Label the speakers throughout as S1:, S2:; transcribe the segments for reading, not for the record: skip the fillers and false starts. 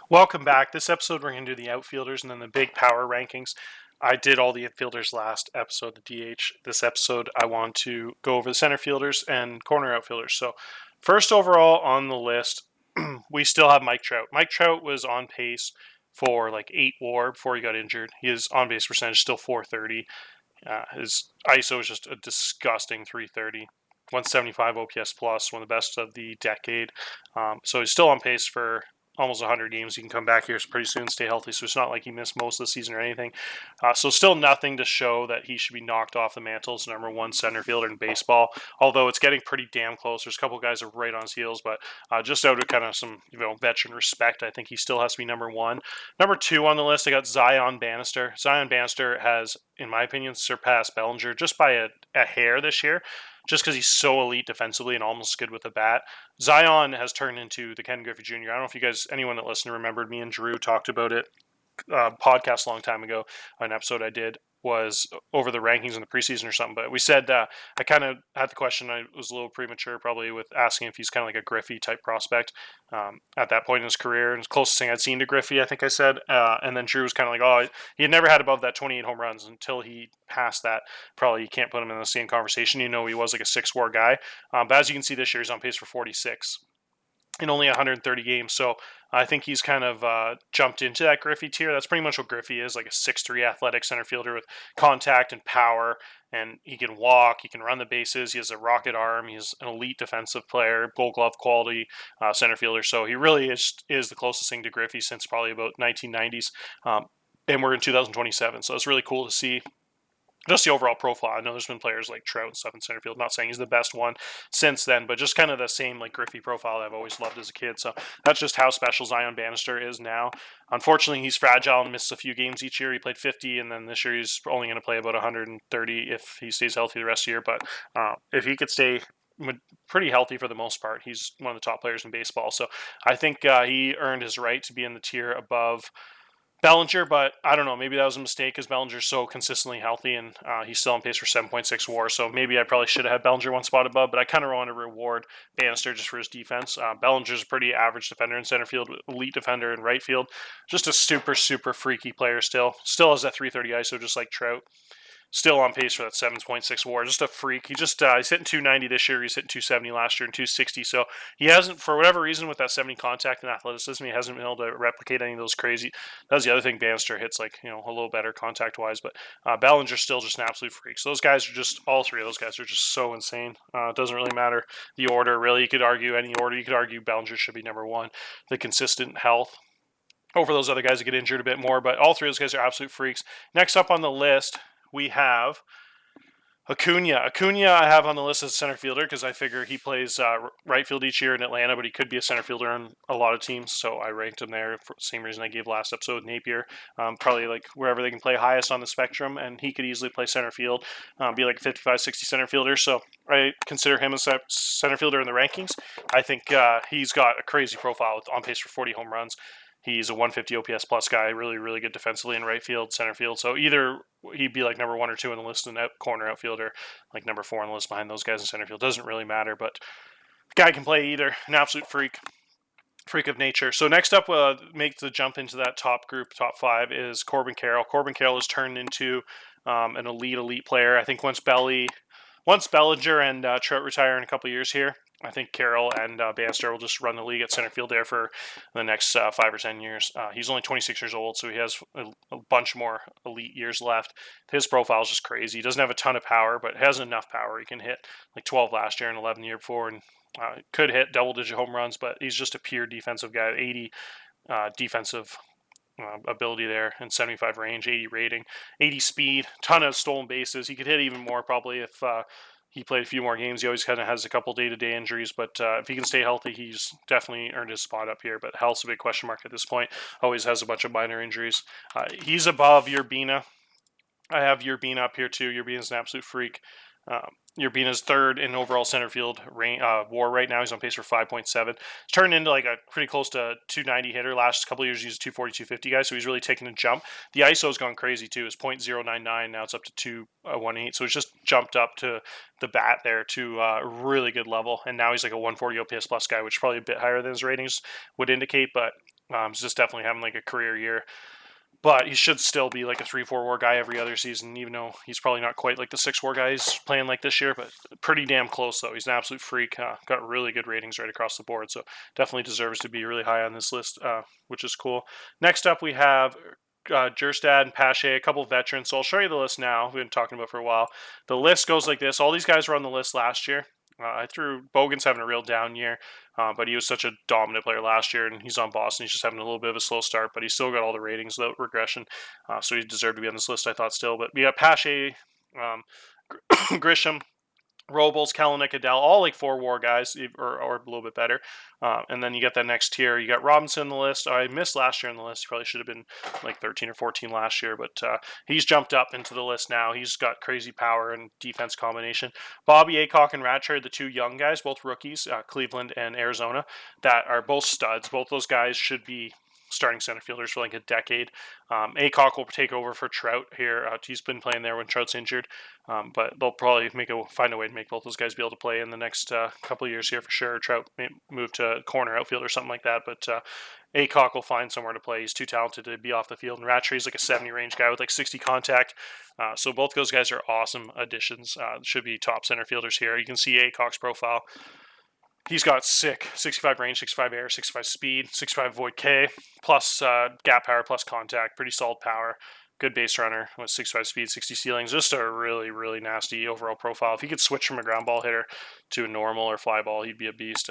S1: Welcome back. This episode, we're going to do the outfielders and then the big power rankings. I did all the infielders last episode, the DH. This episode, I want to go over the center fielders and corner outfielders. So, first overall on the list, we still have Mike Trout. Mike Trout was on pace for like 8 WAR before he got injured. His on base percentage is still 430. His ISO is just a disgusting 330. 175 OPS plus, one of the best of the decade. So he's still on pace for almost 100 games. He can come back here pretty soon, stay healthy. So it's not like he missed most of the season or anything. So still nothing to show that he should be knocked off the mantle as number one center fielder in baseball. Although it's getting pretty damn close. There's a couple guys that are right on his heels, but just out of kind of some veteran respect, I think he still has to be number one. Number two on the list, I got Zion Banister. Zion Banister has, in my opinion, surpassed Bellinger just by a hair this year, just because he's so elite defensively and almost good with the bat. Zion has turned into the Ken Griffey Jr. I don't know if you guys, anyone that listened, remembered me and Drew talked about it. Podcast a long time ago, an episode I did was over the rankings in the preseason or something. But we said I kind of had the question. I was a little premature probably with asking if he's kind of like a Griffey type prospect at that point in his career. And the closest thing I'd seen to Griffey, I think I said. And then Drew was kind of like, oh, he had never had above that 28 home runs until he passed that. Probably you can't put him in the same conversation. He was like a 6 WAR guy. But as you can see this year, he's on pace for 46 in only 130 games. So I think he's kind of jumped into that Griffey tier. That's pretty much what Griffey is, like a 6'3" athletic center fielder with contact and power. And he can walk, he can run the bases, he has a rocket arm, he's an elite defensive player, gold glove quality center fielder. So he really is the closest thing to Griffey since probably about 1990s. And we're in 2027. So it's really cool to see just the overall profile. I know there's been players like Trout and stuff in center field. Not saying he's the best one since then, but just kind of the same like Griffey profile I've always loved as a kid. So that's just how special Zion Banister is now. Unfortunately, he's fragile and misses a few games each year. He played 50, and then this year he's only going to play about 130 if he stays healthy the rest of the year. But if he could stay pretty healthy for the most part, he's one of the top players in baseball. So I think he earned his right to be in the tier above Bellinger, but I don't know. Maybe that was a mistake because Bellinger's so consistently healthy and he's still on pace for 7.6 WAR. So maybe I probably should have had Bellinger one spot above, but I kind of want to reward Banister just for his defense. Bellinger's a pretty average defender in center field, elite defender in right field. Just a super, super freaky player still. Still has that 330 ISO just like Trout. Still on pace for that 7.6 WAR. Just a freak. He's hitting 290 this year. He's hitting 270 last year and 260. So he hasn't, for whatever reason, with that 70 contact and athleticism, he hasn't been able to replicate any of those crazy. That's the other thing. Banister hits a little better contact wise, but Bellinger's still just an absolute freak. So those guys are just, all three of those guys are just so insane. It doesn't really matter the order. Really, you could argue any order. You could argue Bellinger should be number one. The consistent health over those other guys that get injured a bit more, but all three of those guys are absolute freaks. Next up on the list, we have Acuna. Acuna I have on the list as a center fielder because I figure he plays right field each year in Atlanta, but he could be a center fielder on a lot of teams, so I ranked him there for the same reason I gave last episode with Napier. Probably like wherever they can play highest on the spectrum, and he could easily play center field, be like a 55, 60 center fielder, so I consider him a center fielder in the rankings. I think he's got a crazy profile on pace for 40 home runs. He's a 150 OPS plus guy, really, really good defensively in right field, center field. So either he'd be like number 1 or 2 on the list in that corner outfield, or like number 4 on the list behind those guys in center field. Doesn't really matter, but the guy can play either. An absolute freak of nature. So next up, make the jump into that top group, top 5, is Corbin Carroll. Corbin Carroll has turned into an elite player. I think once Bellinger and Trout retire in a couple years here, I think Carroll and Banister will just run the league at center field there for the next 5 or 10 years. He's only 26 years old, so he has a bunch more elite years left. His profile is just crazy. He doesn't have a ton of power, but has enough power. He can hit like 12 last year and 11 the year before, and could hit double-digit home runs, but he's just a pure defensive guy. 80 defensive ability there, and 75 range, 80 rating, 80 speed, ton of stolen bases. He could hit even more probably if he played a few more games. He always kind of has a couple day-to-day injuries, but if he can stay healthy, he's definitely earned his spot up here. But health's a big question mark at this point. Always has a bunch of minor injuries. He's above Urbina. I have Urbina up here too. Urbina's an absolute freak. Urbina's third in overall center field WAR right now. He's on pace for 5.7. He's turned into like a pretty close to 290 hitter. Last couple of years, he's a 240, 250 guy, so he's really taken a jump. The ISO's gone crazy too. It's .099. Now it's up to 218. So it's just jumped up to the bat there to a really good level. And now he's like a 140 OPS plus guy, which is probably a bit higher than his ratings would indicate, but He's just definitely having like a career year. But he should still be like a 3-4 war guy every other season, even though he's probably not quite like the 6 war guy he's playing like this year, but pretty damn close, though. He's an absolute freak. Got really good ratings right across the board, so definitely deserves to be really high on this list, which is cool. Next up, we have Gerstad and Pasha, a couple of veterans. So I'll show you the list now. We've been talking about for a while. The list goes like this. All these guys were on the list last year. I threw Bogan's having a real down year, but he was such a dominant player last year, and he's on Boston. He's just having a little bit of a slow start, but he's still got all the ratings without regression, so he deserved to be on this list, I thought, still. But we got Pache, Grisham, Robles, Kalanick, Adele, all like 4 war guys, or a little bit better. And then you get that next tier. You got Robinson on the list. I missed last year on the list. He probably should have been like 13 or 14 last year, but he's jumped up into the list now. He's got crazy power and defense combination. Bobby Aycock and Ratcher, the 2 young guys, both rookies, Cleveland and Arizona, that are both studs. Both those guys should be starting center fielders for like a decade. Aycock will take over for Trout here. He's been playing there when Trout's injured, but they'll probably find a way to make both those guys be able to play in the next couple of years here for sure. Trout may move to corner outfield or something like that, but Aycock will find somewhere to play. He's too talented to be off the field, and Rattry's like a 70 range guy with like 60 contact. So both those guys are awesome additions. Should be top center fielders here. You can see Aycock's profile. He's got sick 65 range, 65 air, 65 speed, 65 void K, plus gap power, plus contact, pretty solid power, good base runner with 65 speed, 60 ceilings. Just a really, really nasty overall profile. If he could switch from a ground ball hitter to a normal or fly ball, he'd be a beast.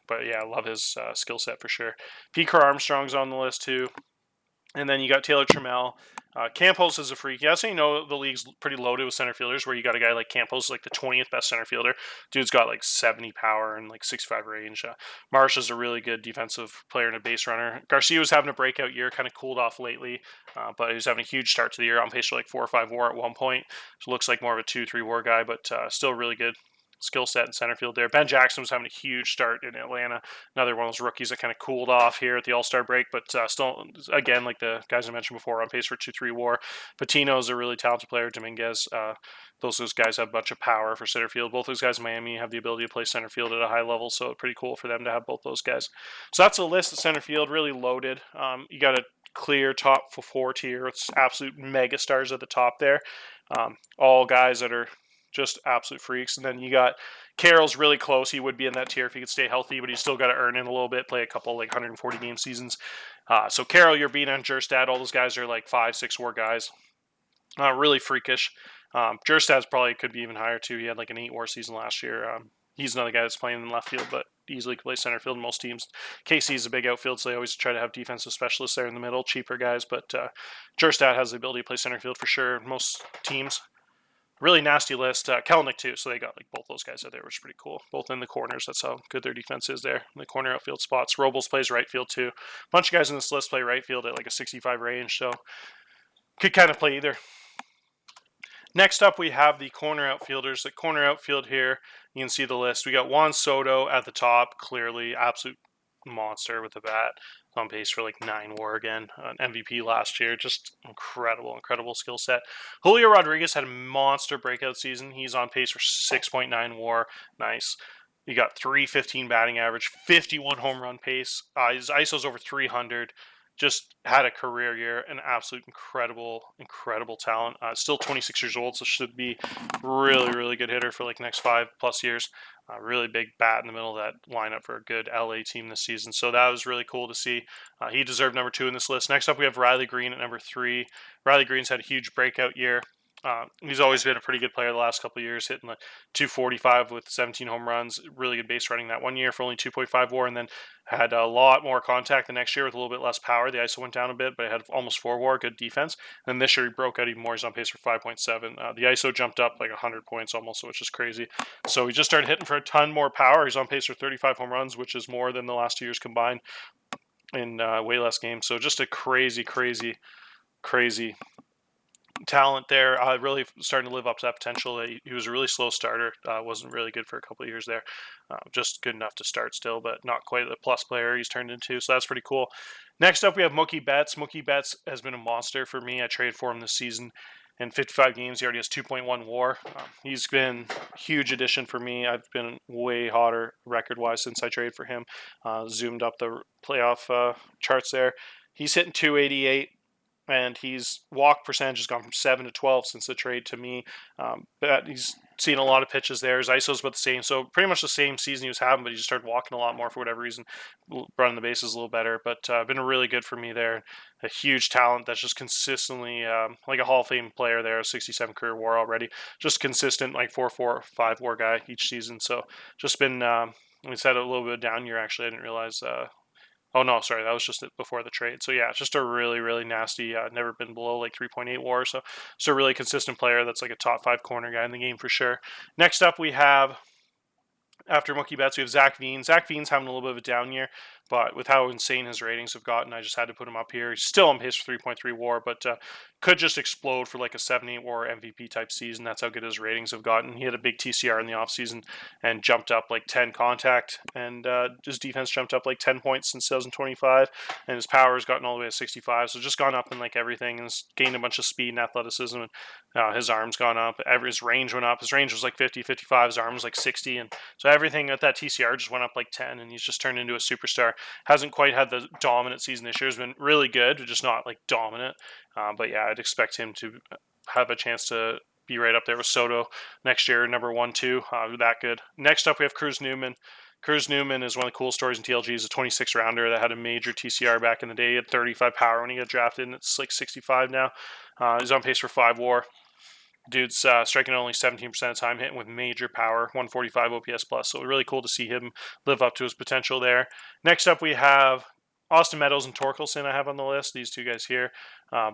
S1: But yeah, I love his skill set for sure. P. Armstrong's on the list too. And then you got Taylor Trammell. Campos is a freak. Yeah, so you know the league's pretty loaded with center fielders, where you got a guy like Campos, like the 20th best center fielder. Dude's got like 70 power and like 65 range. Marsh is a really good defensive player and a base runner. Garcia was having a breakout year, kind of cooled off lately, but he was having a huge start to the year, on pace for like 4 or 5 WAR at one point. So looks like more of a 2-3 WAR guy, but still really good skill set in center field there. Ben Jackson was having a huge start in Atlanta. Another one of those rookies that kind of cooled off here at the All-Star break, but still, again, like the guys I mentioned before, on pace for 2-3 WAR. Patino is a really talented player. Dominguez, those guys have a bunch of power for center field. Both those guys in Miami have the ability to play center field at a high level, so pretty cool for them to have both those guys. So that's a list of center field, really loaded. You got a clear top 4 tier. It's absolute mega stars at the top there. All guys that are just absolute freaks. And then you got Carroll's really close. He would be in that tier if he could stay healthy, but he's still got to earn it a little bit, play a couple like 140 game seasons. So Carroll, you're beating on Gerstad. All those guys are like 5-6 WAR guys. Really freakish. Gerstad's probably could be even higher too. He had like an 8 WAR season last year. He's another guy that's playing in left field, but easily could play center field in most teams. KC's a big outfield, so they always try to have defensive specialists there in the middle, cheaper guys, but Gerstad has the ability to play center field for sure in most teams. Really nasty list. Kalanick too, so they got like both those guys out there, which is pretty cool. Both in the corners. That's how good their defense is there. In the corner outfield spots. Robles plays right field too. A bunch of guys in this list play right field at like a 65 range, so could kind of play either. Next up, we have the corner outfielders. The corner outfield here, you can see the list. We got Juan Soto at the top, clearly absolute monster with the bat. On pace for like 9 WAR again, an MVP last year. Just incredible skill set. Julio Rodriguez had a monster breakout season. He's on pace for 6.9 WAR. Nice. You got 315 batting average, 51 home run pace. His ISO's over 300. Just had a career year, an absolute incredible talent. Still 26 years old, so should be really good hitter for like next 5+ years. Really big bat in the middle of that lineup for a good LA team this season. So that was really cool to see. He deserved number 2 in this list. Next up, we have Riley Green at number 3. Riley Green's had a huge breakout year. He's always been a pretty good player the last couple of years, hitting the 245 with 17 home runs. Really good base running that one year for only 2.5 WAR, and then had a lot more contact the next year with a little bit less power. The ISO went down a bit, but it had almost 4 WAR, good defense. And then this year he broke out even more. He's on pace for 5.7. The ISO jumped up like 100 points almost, which is crazy. So he just started hitting for a ton more power. He's on pace for 35 home runs, which is more than the last 2 years combined in way less games. So just a crazy talent there, really starting to live up to that potential. He was a really slow starter, wasn't really good for a couple of years there, just good enough to start still, but not quite the plus player he's turned into, so that's pretty cool. Next up, we have Mookie Betts. Mookie Betts has been a monster for me. I traded for him this season, In 55 games, he already has 2.1 WAR. He's been a huge addition for me. I've been way hotter record-wise since I traded for him. Zoomed up the playoff charts there. He's hitting 288. And his walk percentage has gone from 7 to 12 since the trade to me. But he's seen a lot of pitches there. His ISO's about the same. So pretty much the same season he was having, but he just started walking a lot more for whatever reason, running the bases a little better. But been really good for me there. A huge talent that's just consistently like a Hall of Fame player there, 67 career WAR already. Just consistent, like 4.4, 5 WAR guy each season. So just been, we said a little bit of down year actually. I didn't realize. Oh, no, sorry. That was just before the trade. So, yeah, just a really, really nasty, never been below like 3.8 WAR. So, just a really consistent player that's like a top 5 corner guy in the game for sure. Next up, we have, after Mookie Betts, we have Zach Veen. Zach Veen's having a little bit of a down year, but with how insane his ratings have gotten, I just had to put him up here. He's still on pace for 3.3 WAR, but could just explode for like a 7-8 WAR MVP type season. That's how good his ratings have gotten. He had a big TCR in the offseason and jumped up like 10 contact, and his defense jumped up like 10 points since 2025, and his power has gotten all the way to 65. So just gone up in like everything, and has gained a bunch of speed and athleticism. And his arm's gone up. His range went up. His range was like 50, 55. His arm was like 60, and so everything at that TCR just went up like 10, and he's just turned into a superstar. Hasn't quite had the dominant season this year. Has been really good, just not like dominant. But yeah, I'd expect him to have a chance to be right up there with Soto next year, number 1, 2. That good. Next up, we have Cruz Newman. Cruz Newman is one of the cool stories in TLG. He's a 26 rounder that had a major TCR back in the day. He had 35 power when he got drafted, and it's like 65 now. He's on pace for 5 WAR. Dude's striking only 17% of the time, hitting with major power, 145 OPS plus. So really cool to see him live up to his potential there. Next up, we have Austin Meadows and Torkelson I have on the list. These two guys here.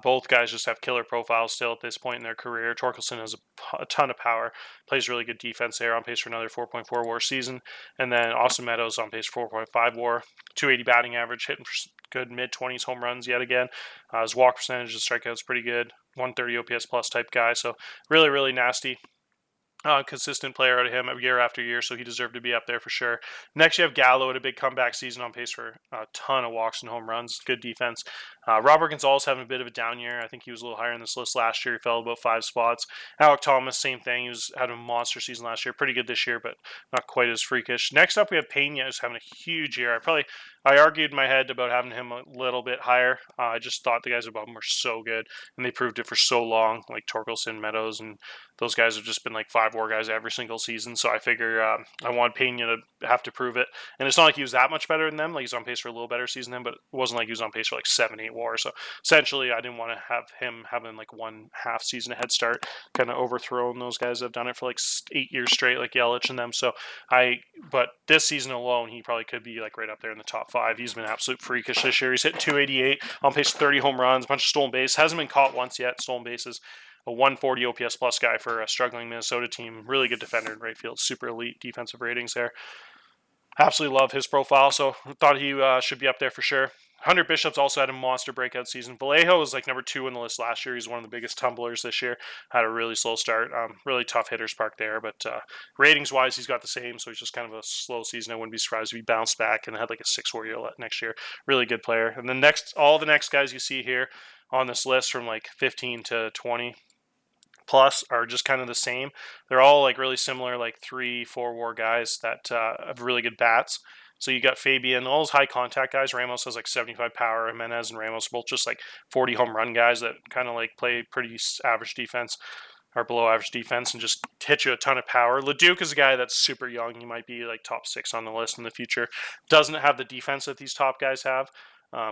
S1: Both guys just have killer profiles still at this point in their career. Torkelson has a ton of power, plays really good defense there, on pace for another 4.4 WAR season. And then Austin Meadows on pace for 4.5 WAR, 280 batting average, hitting for good mid-20s home runs yet again. His walk percentage and strikeouts pretty good, 130 OPS plus type guy. So really, really nasty. Consistent player out of him year after year, so he deserved to be up there for sure. Next, you have Gallo at a big comeback season, on pace for a ton of walks and home runs. Good defense. Robert Gonzalez having a bit of a down year. I think he was a little higher in this list last year. He fell about 5 spots. Alec Thomas, same thing. He had a monster season last year. Pretty good this year, but not quite as freakish. Next up, we have Pena, who's having a huge year. I argued in my head about having him a little bit higher. I just thought the guys above him were so good, and they proved it for so long, like Torkelson, Meadows, and those guys have just been like 5 WAR guys every single season. So I figure I want Pena to have to prove it. And it's not like he was that much better than them. Like, he's on pace for a little better season than them, but it wasn't like he was on pace for like 7, 8 WAR. So essentially, I didn't want to have him having like 1.5 season head start, kind of overthrown those guys that have done it for like 8 years straight, like Yelich and them. So but this season alone, he probably could be like right up there in the top 5. He's been absolute freakish this year. He's hit 288, on pace for 30 home runs, a bunch of stolen bases. Hasn't been caught once yet, stolen bases. A 140 OPS plus guy for a struggling Minnesota team. Really good defender in right field. Super elite defensive ratings there. Absolutely love his profile, so thought he should be up there for sure. Hunter Bishop's also had a monster breakout season. Vallejo was like number 2 on the list last year. He's one of the biggest tumblers this year. Had a really slow start. Really tough hitters park there, but ratings-wise, he's got the same, so he's just kind of a slow season. I wouldn't be surprised if he bounced back and had like a 6 WAR year next year. Really good player. And then all the next guys you see here on this list from like 15 to 20 plus are just kind of the same. They're all like really similar, like 3, 4 WAR guys that have really good bats. So you got Fabian, all those high contact guys. Ramos has like 75 power. Jimenez and Ramos both just like 40 home run guys that kind of like play pretty average defense or below average defense and just hit you a ton of power. Leduc is a guy that's super young. He might be like top 6 on the list in the future. Doesn't have the defense that these top guys have.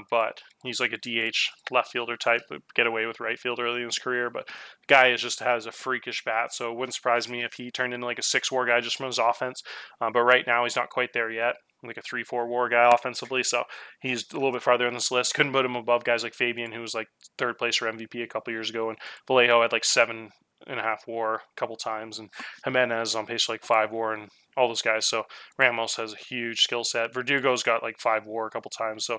S1: But he's like a DH left fielder type, get away with right field early in his career. But the guy just has a freakish bat, so it wouldn't surprise me if he turned into like a 6 WAR guy just from his offense. But right now he's not quite there yet, like a 3, 4 WAR guy offensively. So he's a little bit farther on this list. Couldn't put him above guys like Fabian, who was like 3rd place for MVP a couple years ago, and Vallejo had like 7.5 WAR a couple times, and Jimenez on pace for like 5 WAR, and all those guys. So Ramos has a huge skill set. Verdugo's got like 5 WAR a couple times. So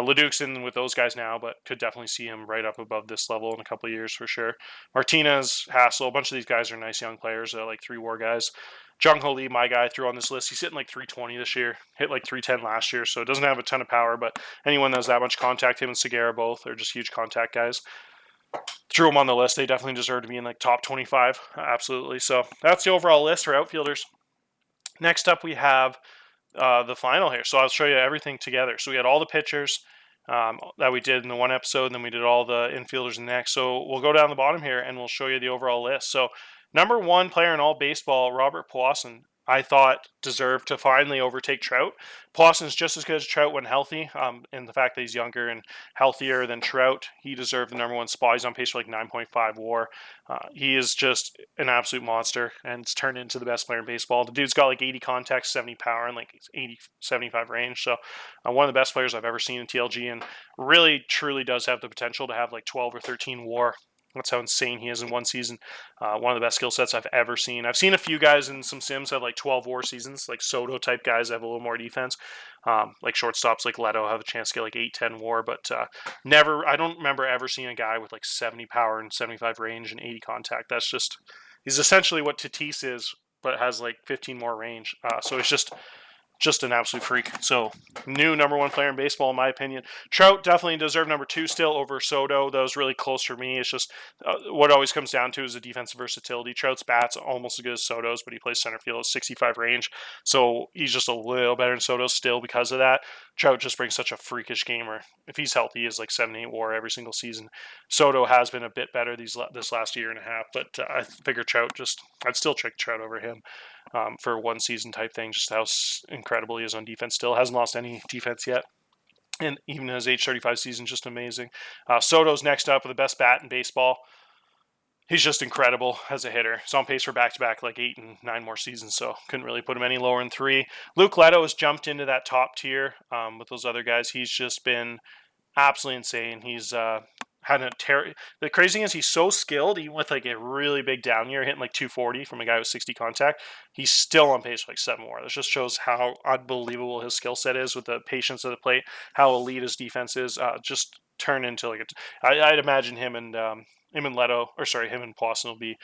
S1: Leduc's in with those guys now, but could definitely see him right up above this level in a couple of years for sure. Martinez, Hassel, a bunch of these guys are nice young players, like 3 WAR guys. Jung Ho Lee, my guy, threw on this list. He's hitting like 320 this year, hit like 310 last year, so it doesn't have a ton of power, but anyone that has that much contact, him and Segura both are just huge contact guys. threw them on the list. They definitely deserve to be in like top 25. Absolutely. So that's the overall list for outfielders. Next up, we have the final here. So I'll show you everything together. So we had all the pitchers that we did in the one episode, and then we did all the infielders in the next. So we'll go down the bottom here, and we'll show you the overall list. So number one player in all baseball, Robert Pawson, I thought deserved to finally overtake Trout. Pawson's just as good as Trout when healthy, and the fact that he's younger and healthier than Trout, he deserved the number one spot. He's on pace for like 9.5 WAR. He is just an absolute monster, and it's turned into the best player in baseball. The dude's got like 80 contacts, 70 power, and like 80, 75 range. So one of the best players I've ever seen in TLG, and really, truly does have the potential to have like 12 or 13 WAR. That's how insane he is in one season. One of the best skill sets I've ever seen. I've seen a few guys in some sims have like 12 WAR seasons, like Soto type guys have a little more defense. Like shortstops like Leto have a chance to get like 8, 10 WAR, but never. I don't remember ever seeing a guy with like 70 power and 75 range and 80 contact. That's just, he's essentially what Tatis is, but has like 15 more range. So it's just an absolute freak. So new number one player in baseball, in my opinion. Trout definitely deserved number two still over Soto. That was really close for me. It's just what it always comes down to is the defensive versatility. Trout's bat's almost as good as Soto's, but he plays center field, 65 range. So he's just a little better than Soto still because of that. Trout just brings such a freakish gamer. If he's healthy, he is like 7-8 WAR every single season. Soto has been a bit better this last year and a half, but I figure I'd still trick Trout over him. For one season type thing, just how incredible he is on defense still. Hasn't lost any defense yet. And even in his age 35 season, just amazing. Soto's next up with the best bat in baseball. He's just incredible as a hitter. He's on pace for back-to-back like 8 and 9 more seasons, so couldn't really put him any lower than 3. Luke Leto has jumped into that top tier with those other guys. He's just been absolutely insane. He's had the crazy thing is he's so skilled, even with like a really big down year, hitting like 240 from a guy with 60 contact, he's still on pace for like 7 more. This just shows how unbelievable his skill set is with the patience of the plate, how elite his defense is. Just turn into like I'd imagine him and Pawson will be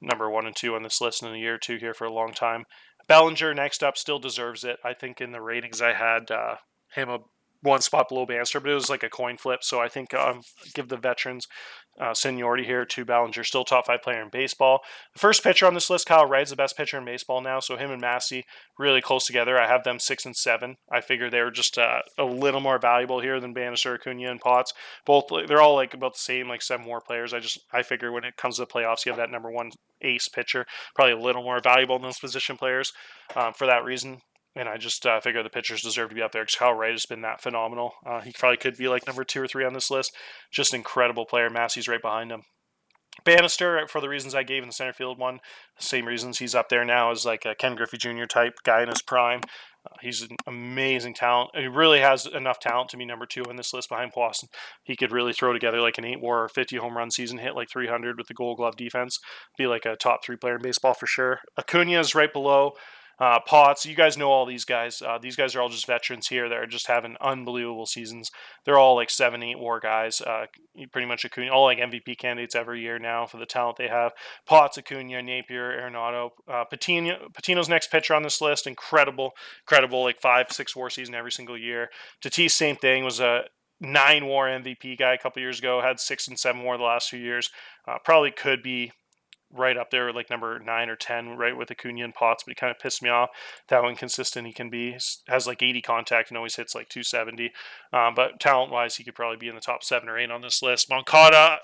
S1: number 1 and 2 on this list in a year or two here for a long time. Bellinger next up still deserves it. I think in the ratings I had him a one spot below Banister, but it was like a coin flip. So I think give the veterans seniority here to Bellinger, still top 5 player in baseball. The first pitcher on this list, Kyle Wright's the best pitcher in baseball now. So him and Massey really close together. I have them 6 and 7. I figure they were just a little more valuable here than Banister, Cunha, and Potts. Both they're all like about the same, like 7 more players. I figure when it comes to the playoffs, you have that number 1 ace pitcher, probably a little more valuable than those position players for that reason. And I just figure the pitchers deserve to be up there because Kyle Wright has been that phenomenal. He probably could be like number 2 or 3 on this list. Just incredible player. Massey's right behind him. Banister, for the reasons I gave in the center field one, same reasons he's up there now as like a Ken Griffey Jr. type guy in his prime. He's an amazing talent. He really has enough talent to be number 2 on this list behind Pawson. He could really throw together like an 8 WAR or 50 home run season, hit like 300 with the Gold Glove defense. Be like a top 3 player in baseball for sure. Acuna is right below. Potts, you guys know all these guys. These guys are all just veterans here that are just having unbelievable seasons. They're all like 7-8 WAR guys. Pretty much Acuna, all like MVP candidates every year now for the talent they have. Potts, Acuna, Napier, Arenado, Patino's next pitcher on this list. Incredible, like 5-6 WAR season every single year. Tatis, same thing, was a 9 WAR MVP guy a couple years ago. Had 6 and 7 WAR the last few years. Probably could be right up there, like number 9 or 10, right with Acuna and Potts, but he kind of pissed me off how inconsistent he can be. Has like 80 contact and always hits like 270. But talent-wise, he could probably be in the top 7 or 8 on this list. Moncada,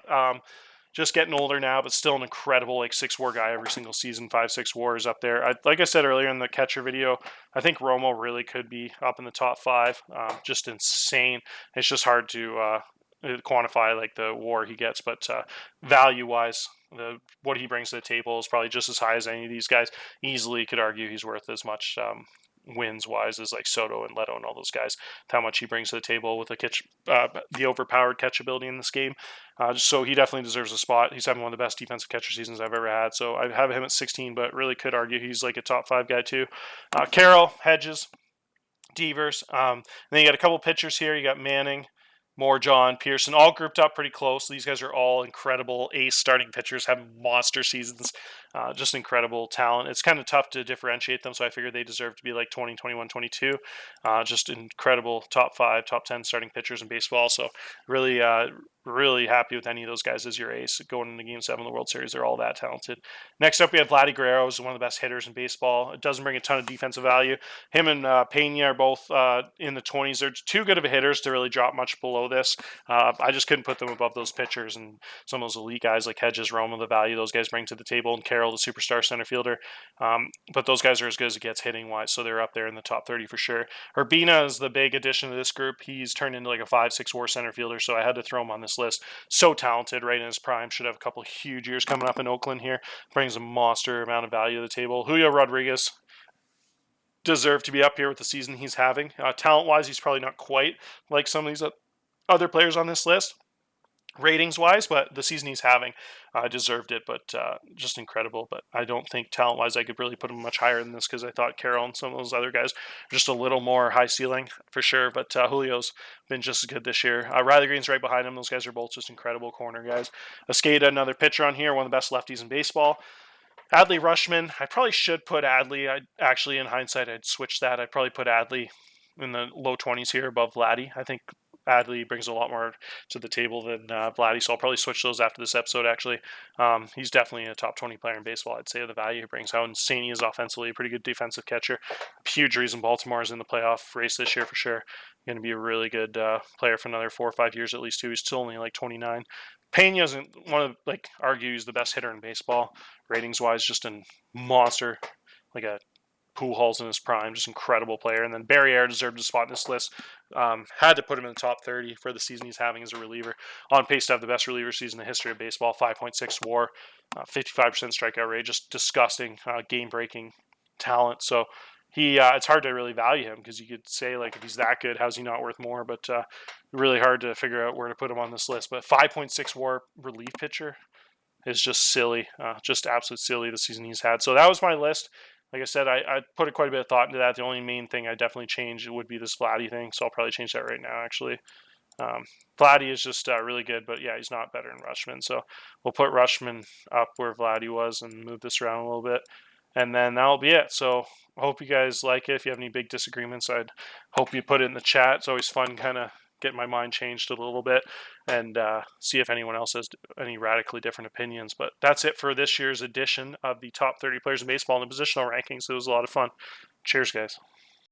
S1: just getting older now, but still an incredible like 6 WAR guy every single season. 5-6 WAR is up there. Like I said earlier in the catcher video, I think Romo really could be up in the top 5. Just insane. It's just hard to quantify like the WAR he gets, but value-wise, what he brings to the table is probably just as high as any of these guys. Easily could argue he's worth as much wins-wise as like Soto and Leto and all those guys. How much he brings to the table with the overpowered catchability in this game. So he definitely deserves a spot. He's having one of the best defensive catcher seasons I've ever had. So I have him at 16, but really could argue he's like a top 5 guy too. Carroll, Hedges, Devers. Then you got a couple pitchers here. You got Manning, Moore, John, Pearson, all grouped up pretty close. These guys are all incredible ace starting pitchers, have monster seasons, just incredible talent. It's kind of tough to differentiate them, so I figured they deserve to be like 20, 21, 22. Just incredible top 5, top 10 starting pitchers in baseball. So really really happy with any of those guys as your ace going into Game 7 of the World Series. They're all that talented. Next up, we have Vladi Guerrero, who's one of the best hitters in baseball. It doesn't bring a ton of defensive value. Him and Pena are both in the 20s. They're too good of a hitters to really drop much below this. I just couldn't put them above those pitchers and some of those elite guys like Hedges, Roma, the value those guys bring to the table, and Carroll, the superstar center fielder. But those guys are as good as it gets hitting-wise, so they're up there in the top 30 for sure. Urbina is the big addition to this group. He's turned into like a 5-6 WAR center fielder, so I had to throw him on this list. So talented, right in his prime. Should have a couple huge years coming up in Oakland here. Brings a monster amount of value to the table. Julio Rodriguez deserved to be up here with the season he's having. Talent-wise, he's probably not quite like some of these other players on this list, ratings-wise, but the season he's having deserved it, but just incredible. But I don't think talent-wise I could really put him much higher than this because I thought Carroll and some of those other guys are just a little more high ceiling for sure, but Julio's been just as good this year. Riley Green's right behind him. Those guys are both just incredible corner guys. Escada, another pitcher on here, one of the best lefties in baseball. Adley Rutschman, I probably should put Adley. Actually, in hindsight, I'd switch that. I'd probably put Adley in the low 20s here above Vladi. I think Adley brings a lot more to the table than Vladi, so I'll probably switch those after this episode, actually. He's definitely a top 20 player in baseball, I'd say, the value he brings, how insane he is offensively, a pretty good defensive catcher. Huge reason Baltimore is in the playoff race this year for sure. Going to be a really good player for another 4 or 5 years at least, too. He's still only like 29. Pena isn't one of, like, argue he's the best hitter in baseball, ratings-wise, just a monster, like a Pujols in his prime, just incredible player. And then Barriere deserved a spot in this list. Had to put him in the top 30 for the season he's having as a reliever. On pace to have the best reliever season in the history of baseball, 5.6 WAR, 55% strikeout rate, just disgusting, game-breaking talent. So it's hard to really value him because you could say, like, if he's that good, how's he not worth more? But really hard to figure out where to put him on this list. But 5.6 WAR relief pitcher is just silly, just absolute silly the season he's had. So that was my list. Like I said, I put quite a bit of thought into that. The only main thing I definitely change would be this Vladi thing, so I'll probably change that right now, actually. Vladi is just really good, but yeah, he's not better than Rutschman. So we'll put Rutschman up where Vladi was and move this around a little bit. And then that'll be it. So I hope you guys like it. If you have any big disagreements, I'd hope you put it in the chat. It's always fun kind of getting my mind changed a little bit and see if anyone else has any radically different opinions. But that's it for this year's edition of the top 30 players in baseball and the positional rankings. It was a lot of fun. Cheers, guys.